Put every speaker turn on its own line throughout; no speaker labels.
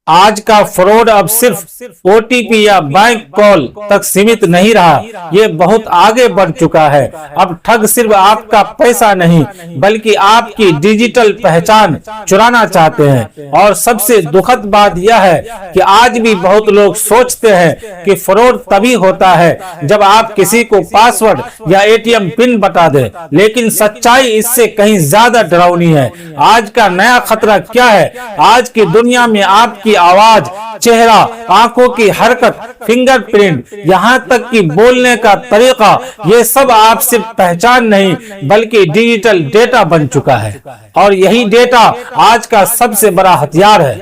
آج کا فراڈ اب صرف او ٹی پی یا بینک کال تک سیمت نہیں رہا، یہ بہت آگے بڑھ چکا ہے۔ اب ٹھگ صرف آپ کا پیسہ نہیں بلکہ آپ کی ڈیجیٹل پہچان چرانا چاہتے ہیں۔ اور سب سے دکھد بات یہ ہے کہ آج بھی بہت لوگ سوچتے ہیں کہ فراڈ تبھی ہوتا ہے جب آپ کسی کو پاسورڈ یا اے ٹی ایم پن بتا دیں، لیکن سچائی اس سے کہیں زیادہ ڈراؤنی ہے۔ آج کا نیا خطرہ کیا ہے؟ آج کی دنیا میں آپ کی آواز، چہرہ، آنکھوں کی حرکت، فنگر پرنٹ، یہاں تک کہ بولنے کا طریقہ، یہ سب آپ صرف پہچان نہیں بلکہ ڈیجیٹل ڈیٹا بن چکا ہے، اور یہی ڈیٹا آج کا سب سے بڑا ہتھیار ہے۔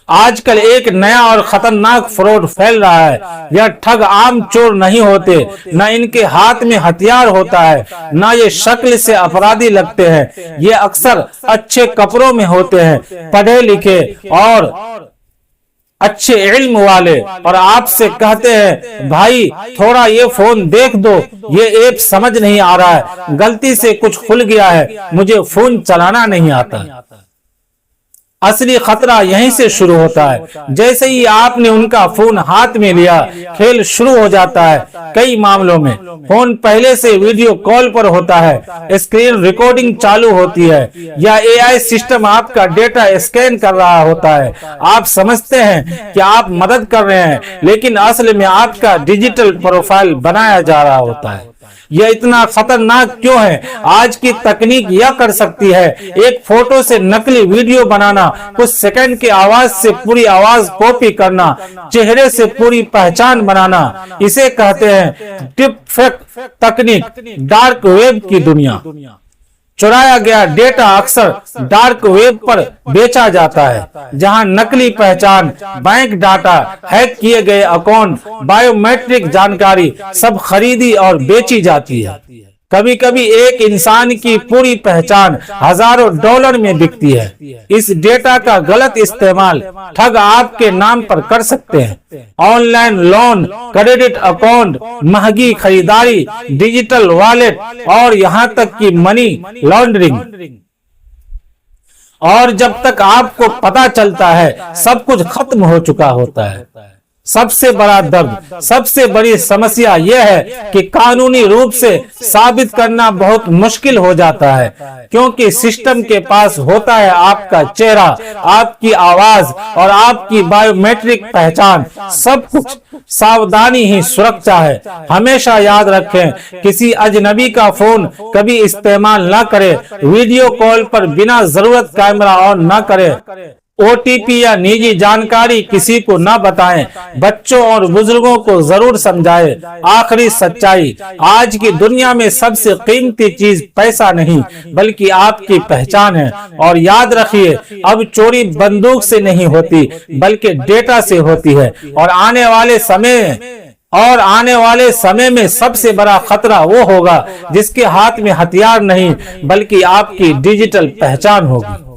آج کل ایک نیا اور خطرناک فراڈ پھیل رہا ہے۔ یہ ٹھگ عام چور نہیں ہوتے، نہ ان کے ہاتھ میں ہتھیار ہوتا ہے، نہ یہ شکل سے اپرادھی لگتے ہیں۔ یہ اکثر اچھے کپڑوں میں ہوتے ہیں، پڑھے لکھے اور اچھے علم والے، اور آپ سے کہتے ہیں بھائی تھوڑا یہ فون دیکھ دو، یہ ایپ سمجھ نہیں آ رہا ہے، غلطی سے کچھ کھل گیا ہے، مجھے فون چلانا نہیں آتا۔ اصلی خطرہ یہیں سے شروع ہوتا ہے۔ جیسے ہی آپ نے ان کا فون ہاتھ میں لیا، کھیل شروع ہو جاتا ہے۔ کئی معاملوں میں فون پہلے سے ویڈیو کال پر ہوتا ہے، اسکرین ریکارڈنگ چالو ہوتی ہے، یا اے آئی سسٹم آپ کا ڈیٹا اسکین کر رہا ہوتا ہے۔ آپ سمجھتے ہیں کہ آپ مدد کر رہے ہیں، لیکن اصل میں آپ کا ڈیجیٹل پروفائل بنایا جا رہا ہوتا ہے۔ یہ اتنا خطرناک کیوں ہے؟ آج کی تکنیک یہ کر سکتی ہے، ایک فوٹو سے نقلی ویڈیو بنانا، کچھ سیکنڈ کی آواز سے پوری آواز کاپی کرنا، چہرے سے پوری پہچان بنانا۔ اسے کہتے ہیں ڈیپ فیک تکنیک۔ ڈارک ویب کی دنیا۔ چرایا گیا ڈیٹا اکثر ڈارک ویب پر بیچا جاتا ہے، جہاں نقلی پہچان، بینک ڈاٹا، ہیک کیے گئے اکاؤنٹ، بائیو میٹرک جانکاری سب خریدی اور بیچی جاتی ہے۔ کبھی کبھی ایک انسان کی پوری پہچان ہزاروں ڈالر میں بکتی ہے۔ اس ڈیٹا کا غلط استعمال ٹھگ آپ کے نام پر کر سکتے ہیں۔ On line loan, credit account, مہنگی خریداری، ڈیجیٹل والیٹ، اور یہاں تک کہ منی لانڈرنگ۔ اور جب تک آپ کو پتا چلتا ہے سب کچھ ختم ہو چکا ہوتا ہے۔ سب سے بڑا درد، سب سے بڑی سمسیا یہ ہے کہ قانونی روپ سے ثابت کرنا بہت مشکل ہو جاتا ہے، کیونکہ سسٹم کے پاس ہوتا ہے آپ کا چہرہ، آپ کی آواز اور آپ کی بائیو میٹرک پہچان، سب کچھ۔ ساودھانی ہی سرکشا ہے۔ ہمیشہ یاد رکھیں، کسی اجنبی کا فون کبھی استعمال نہ کرے، ویڈیو کال پر بنا ضرورت کیمرہ آن نہ کرے، او ٹی پی یا نجی جانکاری کسی کو نہ بتائیں، بچوں اور بزرگوں کو ضرور سمجھائیں۔ آخری سچائی، آج کی دنیا میں سب سے قیمتی چیز پیسہ نہیں بلکہ آپ کی پہچان ہے۔ اور یاد رکھیے، اب چوری بندوق سے نہیں ہوتی بلکہ ڈیٹا سے ہوتی ہے، اور آنے والے سمے میں سب سے بڑا خطرہ وہ ہوگا جس کے ہاتھ میں ہتھیار نہیں بلکہ آپ کی ڈیجیٹل پہچان ہوگی۔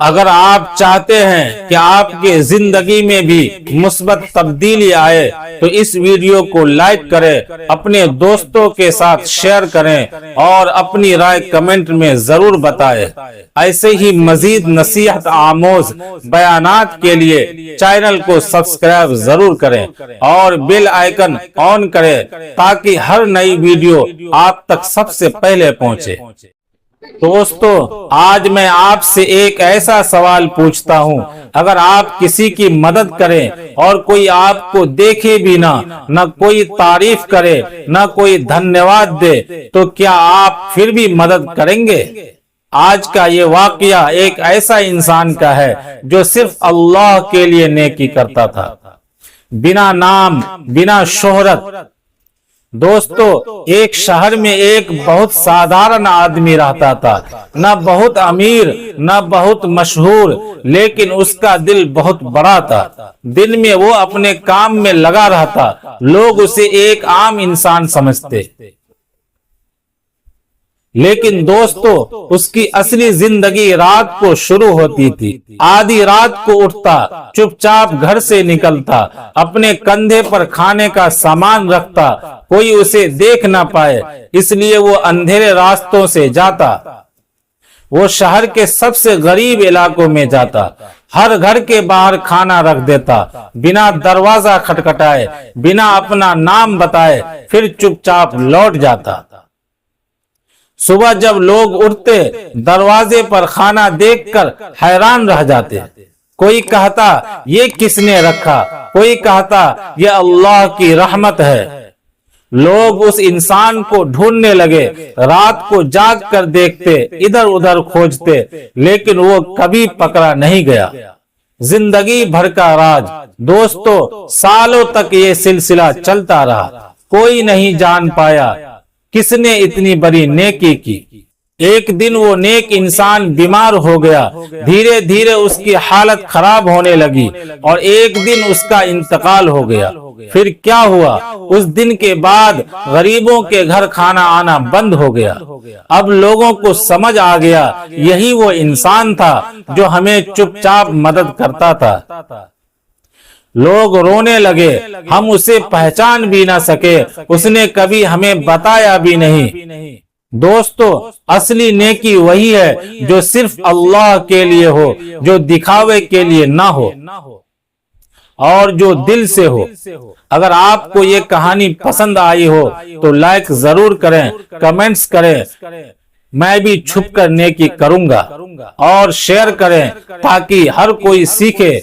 اگر آپ چاہتے ہیں کہ آپ کے زندگی میں بھی مثبت تبدیلی آئے تو اس ویڈیو کو لائک کریں، اپنے دوستوں کے ساتھ شیئر کریں اور اپنی رائے کمنٹ میں ضرور بتائیں۔ ایسے ہی مزید نصیحت آموز بیانات کے لیے چینل کو سبسکرائب ضرور کریں اور بیل آئیکن آن کریں تاکہ ہر نئی ویڈیو آپ تک سب سے پہلے پہنچے۔ دوستو، آج میں آپ سے ایک ایسا سوال پوچھتا ہوں، اگر آپ کسی کی مدد کریں اور کوئی آپ کو دیکھے بھی نہ کوئی تعریف کرے، نہ کوئی دھنیواد دے، تو کیا آپ پھر بھی مدد کریں گے؟ آج کا یہ واقعہ ایک ایسا انسان کا ہے جو صرف اللہ کے لیے نیکی کرتا تھا، بنا نام، بنا شہرت۔ دوستو، ایک شہر میں ایک بہت سادھارن آدمی رہتا تھا، نہ بہت امیر نہ بہت مشہور، لیکن اس کا دل بہت بڑا تھا۔ دن میں وہ اپنے کام میں لگا رہتا، لوگ اسے ایک عام انسان سمجھتے، لیکن دوستو اس کی اصلی زندگی رات کو شروع ہوتی تھی۔ آدھی رات کو اٹھتا، چپ چاپ گھر سے نکلتا، اپنے کندھے پر کھانے کا سامان رکھتا، کوئی اسے دیکھ نہ پائے، اس لیے وہ اندھیرے راستوں سے جاتا۔ وہ شہر کے سب سے غریب علاقوں میں جاتا، ہر گھر کے باہر کھانا رکھ دیتا، بنا دروازہ کھٹکھٹائے، بنا اپنا نام بتائے، پھر چپ چاپ لوٹ جاتا۔ صبح جب لوگ اٹھتے دروازے پر کھانا دیکھ کر حیران رہ جاتے، کوئی کہتا یہ کس نے رکھا، کوئی کہتا یہ اللہ کی رحمت ہے۔ لوگ اس انسان کو ڈھونڈنے لگے، رات کو جاگ کر دیکھتے، ادھر ادھر کھوجتے، لیکن وہ کبھی پکڑا نہیں گیا۔ زندگی بھر کا راز دوستو، سالوں تک یہ سلسلہ چلتا رہا، کوئی نہیں جان پایا کس نے اتنی بڑی نیکی کی۔ ایک دن وہ نیک انسان بیمار ہو گیا، دھیرے دھیرے اس کی حالت خراب ہونے لگی اور ایک دن اس کا انتقال ہو گیا۔ پھر کیا ہوا؟ اس دن کے بعد غریبوں کے گھر کھانا آنا بند ہو گیا۔ اب لوگوں کو سمجھ آ گیا یہی وہ انسان تھا جو ہمیں چپ چاپ مدد کرتا تھا۔ لوگ رونے لگے، ہم اسے پہچان بھی نہ سکے، اس نے کبھی ہمیں بتایا بھی نہیں۔ دوستو، اصلی نیکی وہی ہے جو صرف اللہ کے لیے ہو، جو دکھاوے کے لیے نہ ہو اور جو دل سے ہو۔ اگر آپ کو یہ کہانی پسند آئی ہو تو لائک ضرور کریں، کمنٹس کریں، میں بھی چھپ کر نیکی کروں گا، اور شیئر کریں تاکہ ہر کوئی سیکھے۔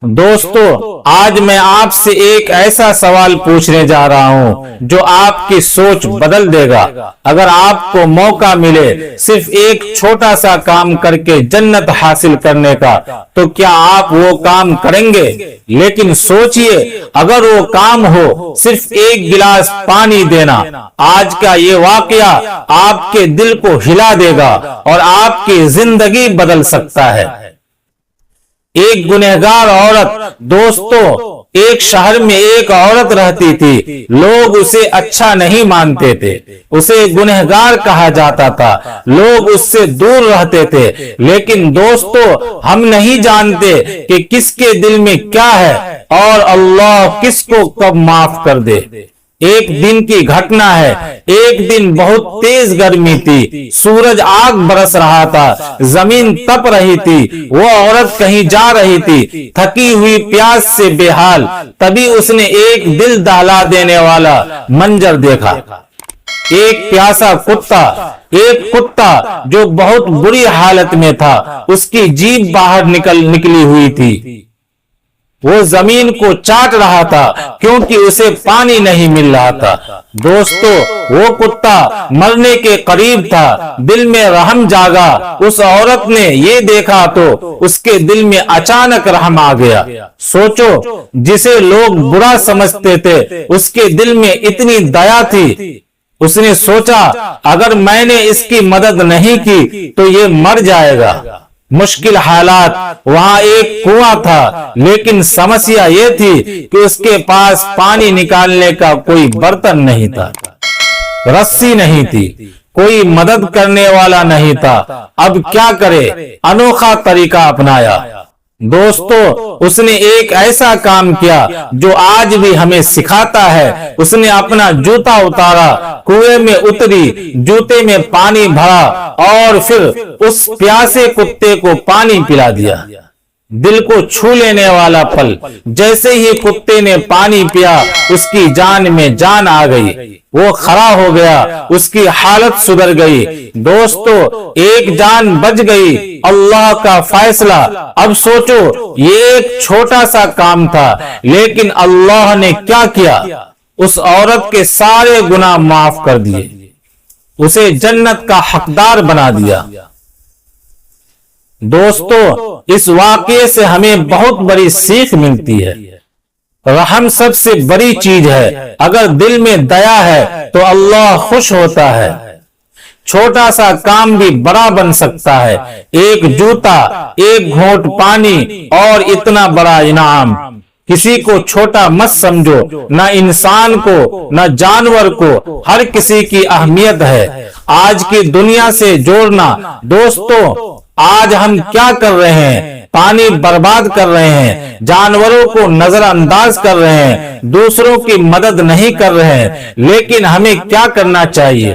دوستو، آج میں آپ سے ایک ایسا سوال پوچھنے جا رہا ہوں جو آپ کی سوچ بدل دے گا۔ اگر آپ کو موقع ملے صرف ایک چھوٹا سا کام کر کے جنت حاصل کرنے کا، تو کیا آپ وہ کام کریں گے؟ لیکن سوچئے، اگر وہ کام ہو صرف ایک گلاس پانی دینا، آج کا یہ واقعہ آپ کے دل کو ہلا دے گا اور آپ کی زندگی بدل سکتا ہے۔ ایک گنہگار عورت، دوستو، ایک شہر میں ایک عورت رہتی تھی، لوگ اسے اچھا نہیں مانتے تھے، اسے گنہگار کہا جاتا تھا، لوگ اس سے دور رہتے تھے۔ لیکن دوستو، ہم نہیں جانتے کہ کس کے دل میں کیا ہے اور اللہ کس کو کب معاف کر دے۔ ایک دن کی گھٹنا ہے، ایک دن بہت تیز گرمی تھی، سورج آگ برس رہا تھا، زمین تپ رہی تھی، وہ عورت کہیں جا رہی تھی، تھکی ہوئی پیاس سے بے حال۔ تبھی اس نے ایک دل دہلا دینے والا منظر دیکھا۔ ایک پیاسا کتا، ایک کتا جو بہت بری حالت میں تھا، اس کی جیب باہر نکلی ہوئی تھی، وہ زمین کو چاٹ رہا تھا کیونکہ اسے پانی نہیں مل رہا تھا۔ دوستو، وہ کتا مرنے کے قریب تھا، دل میں رحم جاگا۔ اس عورت نے یہ دیکھا تو اس کے دل میں اچانک رحم آ گیا۔ سوچو، جسے لوگ برا سمجھتے تھے اس کے دل میں اتنی دیا تھی۔ اس نے سوچا اگر میں نے اس کی مدد نہیں کی تو یہ مر جائے گا۔ مشکل حالات، وہاں ایک کنواں تھا، لیکن سمسیا یہ تھی کہ اس کے پاس پانی نکالنے کا کوئی برتن نہیں تھا، رسی نہیں تھی، کوئی مدد کرنے والا نہیں تھا۔ اب کیا کرے؟ انوکھا طریقہ اپنایا۔ دوستو، اس نے ایک ایسا کام کیا جو آج بھی ہمیں سکھاتا ہے۔ اس نے اپنا جوتا اتارا، کنویں میں اتری، جوتے میں پانی بھرا اور پھر اس پیاسے کتے کو پانی پلا دیا۔ دل کو چھو لینے والا پل، جیسے ہی کتے نے پانی پیا اس کی جان میں جان آ گئی، وہ کھڑا ہو گیا، اس کی حالت سدھر گئی۔ دوستو، ایک جان بچ گئی، اللہ کا فیصلہ۔ اب سوچو، یہ ایک چھوٹا سا کام تھا، لیکن اللہ نے کیا کیا؟ اس عورت کے سارے گناہ معاف کر دیے، اسے جنت کا حقدار بنا دیا۔ دوستو، اس واقعے سے ہمیں بہت بڑی سیکھ ملتی ہے۔ رحم سب سے بڑی چیز ہے۔ اگر دل میں دیا ہے تو اللہ خوش ہوتا ہے۔ چھوٹا سا کام بھی بڑا بن سکتا ہے۔ ایک جوتا، ایک گھونٹ پانی اور اتنا بڑا انعام۔ کسی کو چھوٹا مت سمجھو، نہ انسان کو نہ جانور کو، ہر کسی کی اہمیت ہے۔ آج کی دنیا سے جوڑنا۔ دوستو، آج ہم کیا کر رہے ہیں؟ پانی برباد کر رہے ہیں، جانوروں کو نظر انداز کر رہے ہیں، دوسروں کی مدد نہیں کر رہے ہیں۔ لیکن ہمیں کیا کرنا چاہیے؟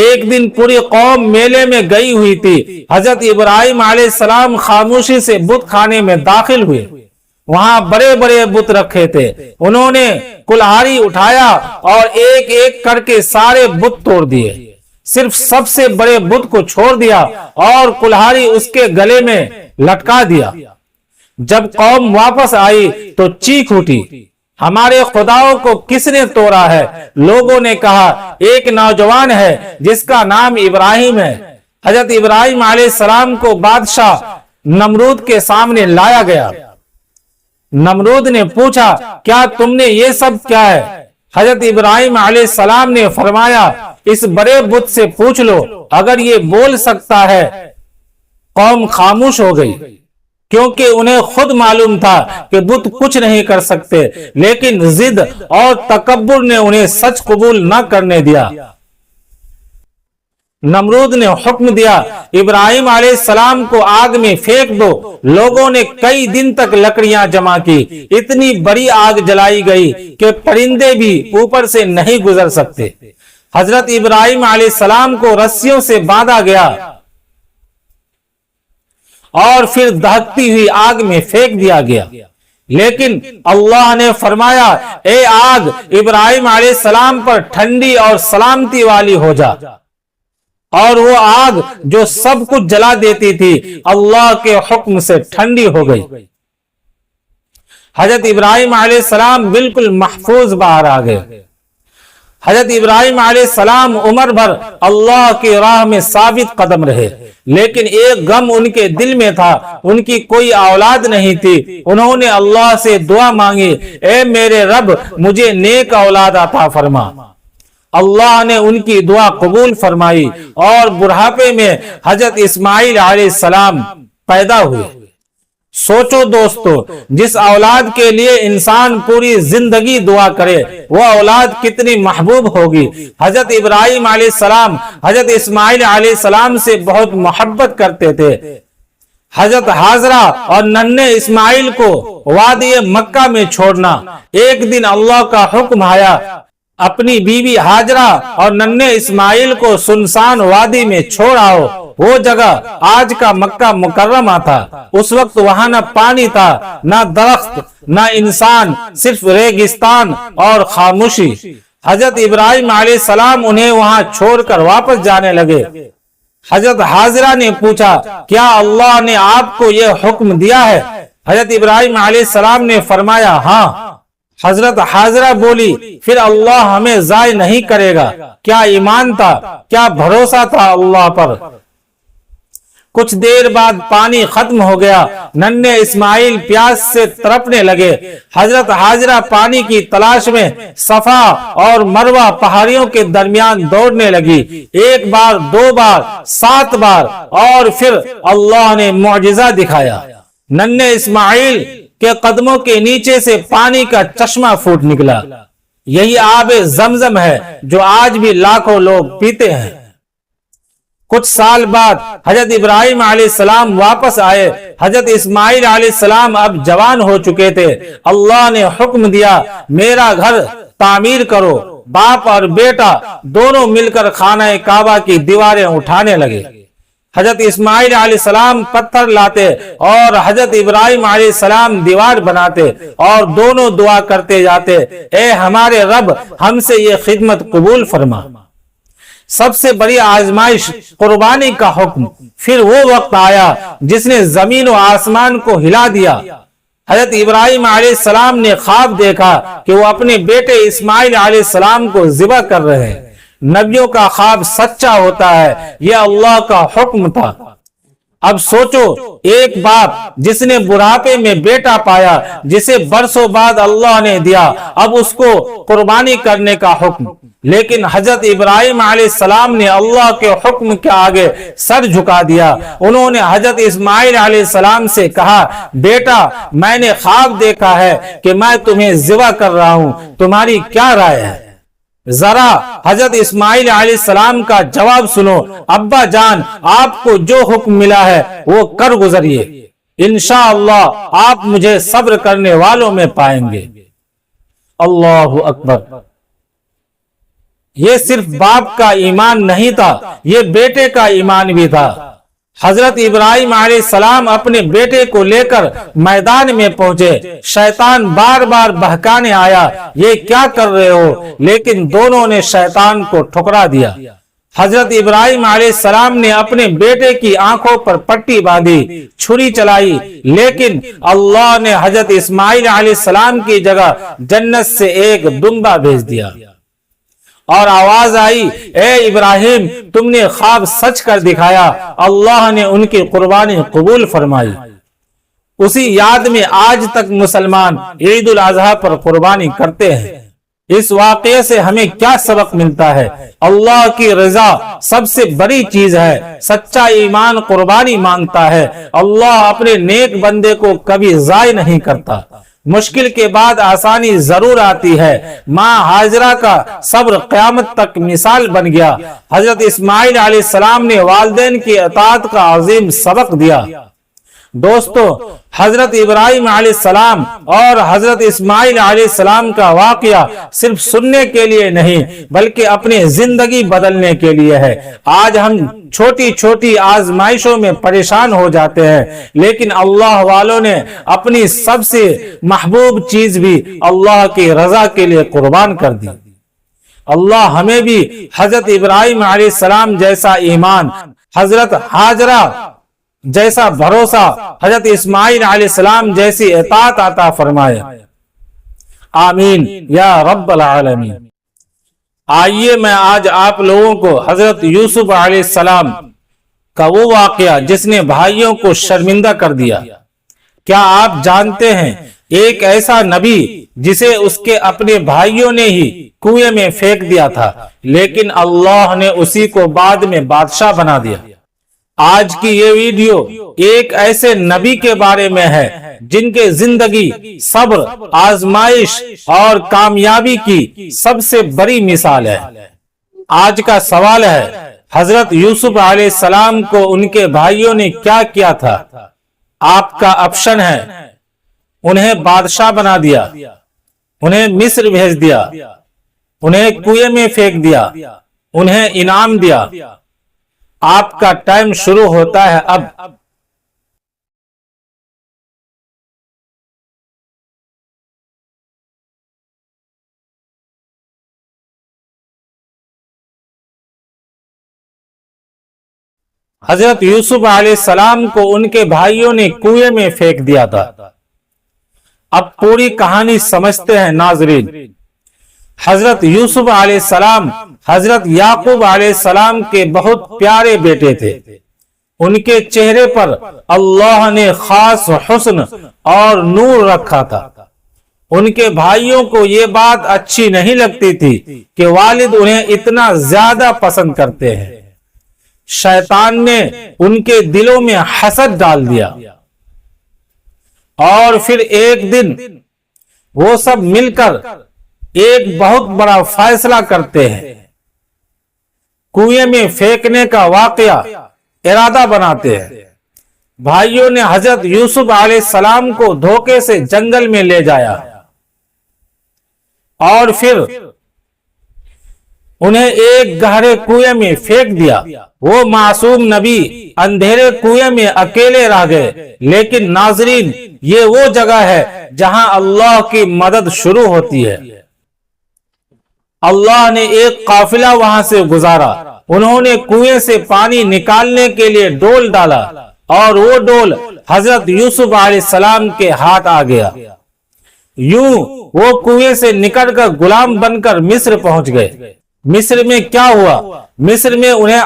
ایک دن پوری قوم میلے میں گئی ہوئی تھی. حضرت ابراہیم علیہ السلام خاموشی سے بت خانے میں داخل ہوئے. وہاں بڑے بڑے بت رکھے تھے. انہوں نے کلہاڑی اٹھایا اور ایک ایک کر کے سارے بت توڑ دیے. صرف سب سے بڑے بت کو چھوڑ دیا اور کلہاڑی اس کے گلے میں لٹکا دیا. جب قوم واپس آئی تو چیخ اٹھی, ہمارے خداؤں کو کس نے توڑا ہے؟ لوگوں نے کہا, ایک نوجوان ہے جس کا نام ابراہیم ہے. حضرت ابراہیم علیہ السلام کو بادشاہ نمرود کے سامنے لایا گیا. نمرود نے پوچھا, کیا تم نے یہ سب کیا ہے؟ حضرت ابراہیم علیہ السلام نے فرمایا, اس بڑے بت سے پوچھ لو, اگر یہ بول سکتا ہے. قوم خاموش ہو گئی کیونکہ انہیں خود معلوم تھا کہ بت کچھ نہیں کر سکتے, لیکن ضد اور تکبر نے انہیں سچ قبول نہ کرنے دیا. نمرود نے حکم دیا, ابراہیم علیہ السلام کو آگ میں پھینک دو. لوگوں نے کئی دن تک لکڑیاں جمع کی. اتنی بڑی آگ جلائی گئی کہ پرندے بھی اوپر سے نہیں گزر سکتے. حضرت ابراہیم علیہ السلام کو رسیوں سے باندھا گیا اور پھر دہکتی ہوئی آگ میں پھینک دیا گیا. لیکن اللہ نے فرمایا, اے آگ, ابراہیم علیہ السلام پر ٹھنڈی اور سلامتی والی ہو جا. اور وہ آگ جو سب کچھ جلا دیتی تھی اللہ کے حکم سے ٹھنڈی ہو گئی. حضرت ابراہیم علیہ السلام بالکل محفوظ باہر آ گئے. حضرت ابراہیم علیہ السلام عمر بھر اللہ کی راہ میں ثابت قدم رہے, لیکن ایک غم ان کے دل میں تھا. ان کی کوئی اولاد نہیں تھی. انہوں نے اللہ سے دعا مانگی, اے میرے رب, مجھے نیک اولاد عطا فرما. اللہ نے ان کی دعا قبول فرمائی اور بڑھاپے میں حضرت اسماعیل علیہ السلام پیدا ہوئے. سوچو دوستو, جس اولاد کے لیے انسان پوری زندگی دعا کرے وہ اولاد کتنی محبوب ہوگی. حضرت ابراہیم علیہ السلام حضرت اسماعیل علیہ السلام سے بہت محبت کرتے تھے. حضرت حاجرہ اور ننھے اسماعیل کو وادی مکہ میں چھوڑنا. ایک دن اللہ کا حکم آیا, اپنی بیوی حاجرہ اور ننھے اسماعیل کو سنسان وادی میں چھوڑ آؤ. وہ جگہ آج کا مکہ مکرمہ تھا. اس وقت وہاں نہ پانی تھا, نہ درخت, نہ انسان, صرف ریگستان اور خاموشی. حضرت ابراہیم علیہ السلام انہیں وہاں چھوڑ کر واپس جانے لگے. حضرت حاجرہ نے پوچھا, کیا اللہ نے آپ کو یہ حکم دیا ہے؟ حضرت ابراہیم علیہ السلام نے فرمایا, ہاں. حضرت حاجرہ بولی, پھر اللہ ہمیں ضائع نہیں کرے گا. کیا ایمان تھا, کیا بھروسہ تھا اللہ پر. کچھ دیر بعد پانی ختم ہو گیا. ننھے اسماعیل پیاس سے تڑپنے لگے. حضرت حاجرہ پانی کی تلاش میں صفا اور مروہ پہاڑیوں کے درمیان دوڑنے لگی. ایک بار, دو بار, 7 بار, اور پھر اللہ نے معجزہ دکھایا. ننھے اسماعیل کے قدموں کے نیچے سے پانی کا چشمہ پھوٹ نکلا. یہی آب زمزم ہے جو آج بھی لاکھوں لوگ پیتے ہیں. کچھ سال بعد حضرت ابراہیم علیہ السلام واپس آئے. حضرت اسماعیل علیہ السلام اب جوان ہو چکے تھے. اللہ نے حکم دیا, میرا گھر تعمیر کرو. باپ اور بیٹا دونوں مل کر خانہ کعبہ کی دیواریں اٹھانے لگے. حضرت اسماعیل علیہ السلام پتھر لاتے اور حضرت ابراہیم علیہ السلام دیوار بناتے اور دونوں دعا کرتے جاتے, اے ہمارے رب, ہم سے یہ خدمت قبول فرما. سب سے بڑی آزمائش قربانی کا حکم. پھر وہ وقت آیا جس نے زمین و آسمان کو ہلا دیا. حضرت ابراہیم علیہ السلام نے خواب دیکھا کہ وہ اپنے بیٹے اسماعیل علیہ السلام کو ذبح کر رہے ہیں. نبیوں کا خواب سچا ہوتا ہے, یہ اللہ کا حکم تھا. اب سوچو, ایک باپ جس نے بڑھاپے میں بیٹا پایا جسے برسوں بعد اللہ نے دیا, اب اس کو قربانی کرنے کا حکم. لیکن حضرت ابراہیم علیہ السلام نے اللہ کے حکم کے آگے سر جھکا دیا. انہوں نے حضرت اسماعیل علیہ السلام سے کہا, بیٹا, میں نے خواب دیکھا ہے کہ میں تمہیں ذبح کر رہا ہوں, تمہاری کیا رائے ہے؟ ذرا حضرت اسماعیل علیہ السلام کا جواب سنو. ابا جان, آپ کو جو حکم ملا ہے وہ کر گزریے. انشاءاللہ آپ مجھے صبر کرنے والوں میں پائیں گے. اللہ اکبر. یہ صرف باپ کا ایمان نہیں تھا، یہ بیٹے کا ایمان بھی تھا۔ حضرت ابراہیم علیہ السلام اپنے بیٹے کو لے کر میدان میں پہنچے، شیطان بار بار بہکانے آیا، یہ کیا کر رہے ہو؟ لیکن دونوں نے شیطان کو ٹھکرا دیا۔ حضرت ابراہیم علیہ السلام نے اپنے بیٹے کی آنکھوں پر پٹی باندھی، چھری چلائی، لیکن اللہ نے حضرت اسماعیل علیہ السلام کی جگہ جنت سے ایک دمبا بھیج دیا، اور آواز آئی، اے ابراہیم تم نے خواب سچ کر دکھایا۔ اللہ نے ان کی قربانی قبول فرمائی۔ اسی یاد میں آج تک مسلمان عید الاضحیٰ پر قربانی کرتے ہیں۔ اس واقعے سے ہمیں کیا سبق ملتا ہے؟ اللہ کی رضا سب سے بڑی چیز ہے۔ سچا ایمان قربانی مانگتا ہے۔ اللہ اپنے نیک بندے کو کبھی ضائع نہیں کرتا۔ مشکل کے بعد آسانی ضرور آتی ہے۔ ماں ہاجرہ کا صبر قیامت تک مثال بن گیا۔ حضرت اسماعیل علیہ السلام نے والدین کی اطاعت کا عظیم سبق دیا۔ دوستو، حضرت ابراہیم علیہ السلام اور حضرت اسماعیل علیہ السلام کا واقعہ صرف سننے کے لیے نہیں بلکہ اپنی زندگی بدلنے کے لیے ہے۔ آج ہم چھوٹی چھوٹی آزمائشوں میں پریشان ہو جاتے ہیں، لیکن اللہ والوں نے اپنی سب سے محبوب چیز بھی اللہ کی رضا کے لیے قربان کر دی۔ اللہ ہمیں بھی حضرت ابراہیم علیہ السلام جیسا ایمان، حضرت ہاجرہ جیسا بھروسہ، حضرت اسماعیل علیہ السلام جیسی اطاعت عطا فرمائے۔ آمین یا رب العالمین۔ آئیے میں آج آپ لوگوں کو حضرت یوسف علیہ السلام کا وہ واقعہ جس نے بھائیوں کو شرمندہ کر دیا۔ کیا آپ جانتے ہیں ایک ایسا نبی جسے اس کے اپنے بھائیوں نے ہی کنویں میں پھینک دیا تھا، لیکن اللہ نے اسی کو بعد میں بادشاہ بنا دیا۔ آج کی یہ ویڈیو ایک ایسے نبی کے بارے میں ہے جن کے زندگی، صبر، آزمائش اور کامیابی کی سب سے بڑی مثال ہے۔ آج کا سوال ہے، حضرت یوسف علیہ السلام کو ان کے بھائیوں نے کیا کیا تھا؟ آپ کا آپشن ہے، انہیں بادشاہ بنا دیا، انہیں مصر بھیج دیا، انہیں کنویں میں پھینک دیا، انہیں انعام دیا۔ آپ کا ٹائم شروع ہوتا ہے اب۔ حضرت یوسف علیہ السلام کو ان کے بھائیوں نے کنویں میں پھینک دیا تھا۔ اب پوری کہانی سمجھتے ہیں ناظرین۔ حضرت یوسف علیہ السلام حضرت یعقوب علیہ السلام کے بہت پیارے بیٹے تھے۔ ان کے چہرے پر اللہ نے خاص حسن اور نور رکھا تھا۔ ان کے بھائیوں کو یہ بات اچھی نہیں لگتی تھی کہ والد انہیں اتنا زیادہ پسند کرتے ہیں۔ شیطان نے ان کے دلوں میں حسد ڈال دیا، اور پھر ایک دن وہ سب مل کر ایک بہت بڑا فیصلہ کرتے ہیں۔ کنویں میں پھینکنے کا واقعہ ارادہ بناتے ہیں۔ بھائیوں نے حضرت یوسف علیہ السلام کو دھوکے سے جنگل میں لے جایا، اور پھر انہیں ایک گہرے کنویں میں پھینک دیا۔ وہ معصوم نبی اندھیرے کنویں میں اکیلے رہ گئے، لیکن ناظرین، یہ وہ جگہ ہے جہاں اللہ کی مدد شروع ہوتی ہے۔ اللہ نے ایک قافلہ وہاں سے گزارا۔ انہوں نے کنویں سے پانی نکالنے کے لیے ڈول ڈالا، اور وہ ڈول حضرت یوسف علیہ السلام کے ہاتھ آ گیا۔ یوں وہ کنویں سے نکل کر غلام بن کر مصر پہنچ گئے۔ مصر میں کیا ہوا؟ مصر میں انہیں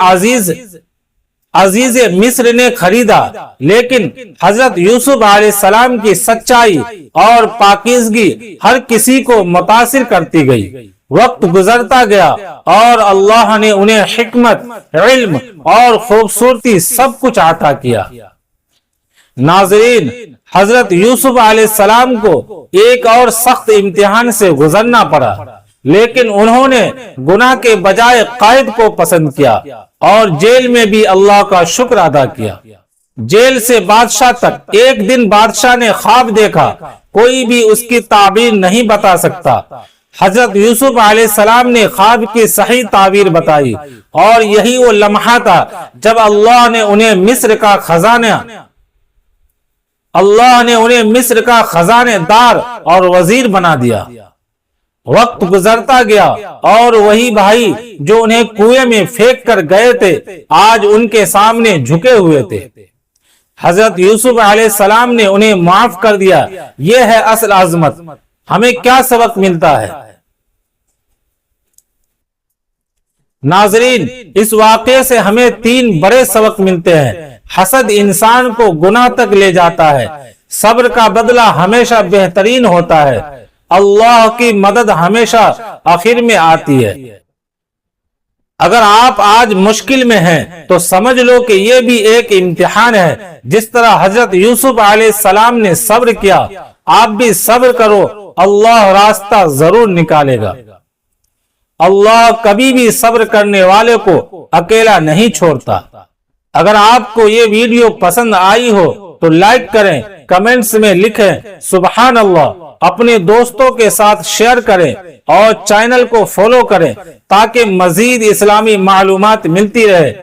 عزیز مصر نے خریدا، لیکن حضرت یوسف علیہ السلام کی سچائی اور پاکیزگی ہر کسی کو متاثر کرتی گئی۔ وقت گزرتا گیا اور اللہ نے انہیں حکمت، علم اور خوبصورتی سب کچھ عطا کیا۔ ناظرین، حضرت یوسف علیہ السلام کو ایک اور سخت امتحان سے گزرنا پڑا، لیکن انہوں نے گناہ کے بجائے قائد کو پسند کیا اور جیل میں بھی اللہ کا شکر ادا کیا۔ جیل سے بادشاہ تک۔ ایک دن بادشاہ نے خواب دیکھا، کوئی بھی اس کی تعبیر نہیں بتا سکتا۔ حضرت یوسف علیہ السلام نے خواب کی صحیح تعبیر بتائی اور یہی وہ لمحہ تھا جب اللہ نے انہیں مصر کا خزانہ دار اور وزیر بنا دیا۔ وقت گزرتا گیا اور وہی بھائی جو انہیں کنویں میں پھینک کر گئے تھے آج ان کے سامنے جھکے ہوئے تھے۔ حضرت یوسف علیہ السلام نے انہیں معاف کر دیا۔ یہ ہے اصل عظمت۔ ہمیں کیا سبق ملتا ہے؟ ناظرین، اس واقعے سے ہمیں 3 بڑے سبق ملتے ہیں۔ حسد انسان کو گناہ تک لے جاتا ہے۔ صبر کا بدلہ ہمیشہ بہترین ہوتا ہے۔ اللہ کی مدد ہمیشہ آخر میں آتی ہے۔ اگر آپ آج مشکل میں ہیں تو سمجھ لو کہ یہ بھی ایک امتحان ہے۔ جس طرح حضرت یوسف علیہ السلام نے صبر کیا، آپ بھی صبر کرو، اللہ راستہ ضرور نکالے گا۔ اللہ کبھی بھی صبر کرنے والے کو اکیلا نہیں چھوڑتا۔ اگر آپ کو یہ ویڈیو پسند آئی ہو تو لائک کریں، کمنٹس میں لکھیں سبحان اللہ، اپنے دوستوں کے ساتھ شیئر کریں اور چینل کو فالو کریں تاکہ مزید اسلامی معلومات ملتی رہے۔